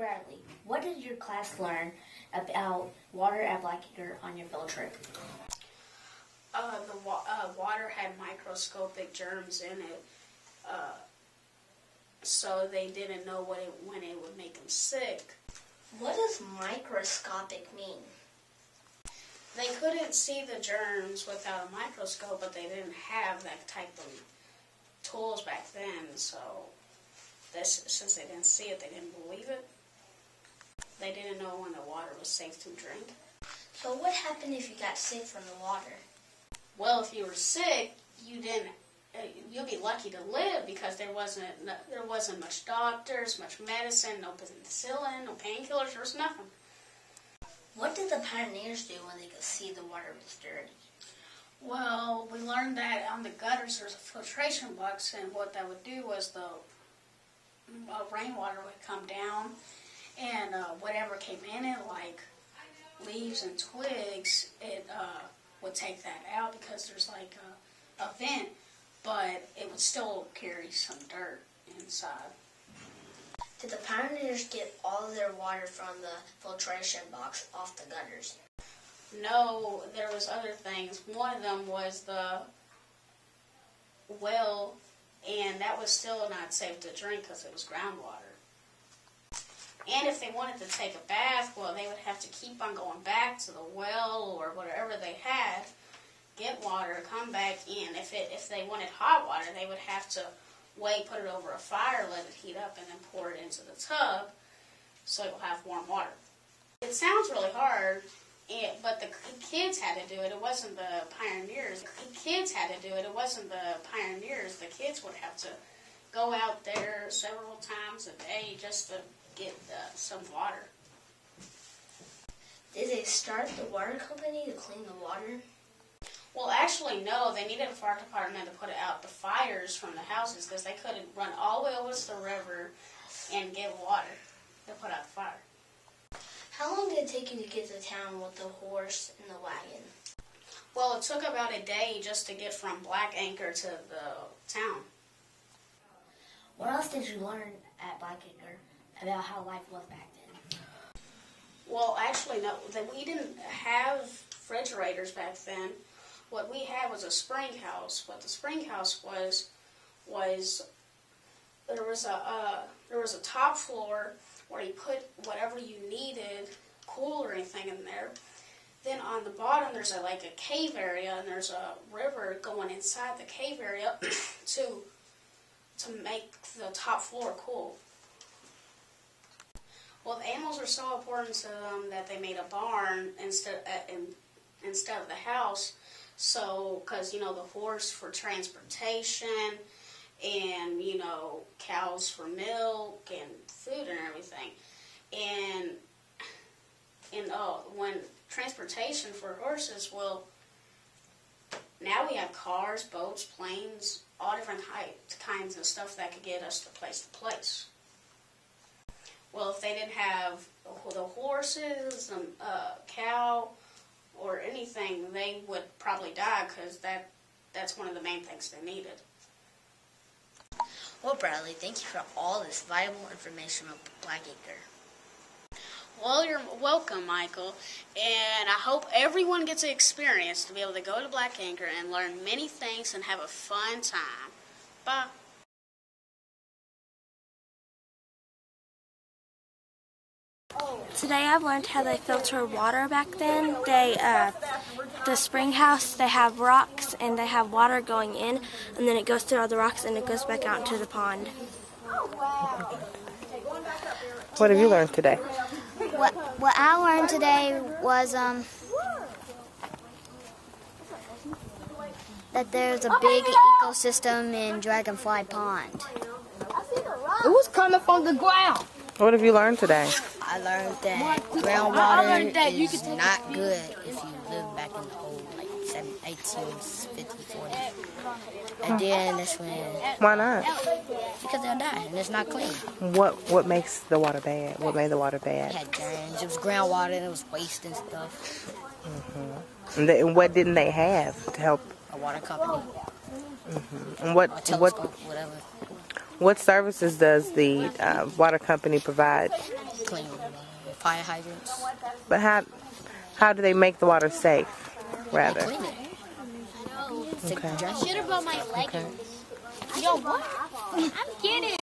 Bradley, what did your class learn about water at Blackacre on your field trip? Water had microscopic germs in it, so they didn't know when it would make them sick. What does microscopic mean? They couldn't see the germs without a microscope, but they didn't have that type of tools back then, so since they didn't see it, they didn't believe it. They didn't know when the water was safe to drink. So what happened if you got sick from the water? Well, if you were sick, you'd be lucky to live because there wasn't much doctors, much medicine, no penicillin, no painkillers, there was nothing. What did the pioneers do when they could see the water was dirty? Well, we learned that on the gutters there's a filtration box, and what that would do was the rainwater would come down, and whatever came in it, like leaves and twigs, it would take that out because there's like a vent, but it would still carry some dirt inside. Did the pioneers get all of their water from the filtration box off the gutters? No, there was other things. One of them was the well, and that was still not safe to drink because it was groundwater. And if they wanted to take a bath, well, they would have to keep on going back to the well or whatever they had, get water, come back in. If they wanted hot water, they would have to wait, put it over a fire, let it heat up, and then pour it into the tub so it will have warm water. It sounds really hard, but the kids had to do it. It wasn't the pioneers. The kids had to do it. It wasn't the pioneers. The kids would have to go out there several times a day just to get some water. Did they start the water company to clean the water? Well, actually, no. They needed a fire department to put out the fires from the houses because they couldn't run all the way over to the river and get water to put out the fire. How long did it take you to get to town with the horse and the wagon? Well, it took about a day just to get from Blackacre to the town. What else did you learn at Blackacre about how life was back then? Well, actually, no. We didn't have refrigerators back then. What we had was a spring house. What the spring house was there was a top floor where you put whatever you needed, cool or anything in there. Then on the bottom there's a cave area, and there's a river going inside the cave area to make the top floor cool. Well, the animals were so important to them that they made a barn instead of the house. So, because, the horse for transportation and, cows for milk and food and everything. And when transportation for horses, well, now we have cars, boats, planes, all different kinds of stuff that could get us to place. Well, if they didn't have the horses, cow, or anything, they would probably die because that's one of the main things they needed. Well, Bradley, thank you for all this valuable information about Blackacre. Well, you're welcome, Michael, and I hope everyone gets an experience to be able to go to Blackacre and learn many things and have a fun time. Bye. Today I've learned how they filter water back then. The spring house, they have rocks and they have water going in, and then it goes through all the rocks and it goes back out into the pond. What have you learned today? What I learned today was that there's a big ecosystem in Dragonfly Pond. It was coming from the ground. What have you learned today? I learned that groundwater is not good if you live back in the old, 1850, 40. And then that's when... Why not? Because they'll die, and it's not clean. What makes the water bad? What made the water bad? It had germs. It was groundwater, and it was waste and stuff. Mm-hmm. And what didn't they have to help? A water company. Mm-hmm. And a telescope, whatever. What services does the water company provide? clean fire hydrants. But how do they make the water safe, rather? Clean it. Okay. Should have brought my leggings. Yo, what? I'm kidding.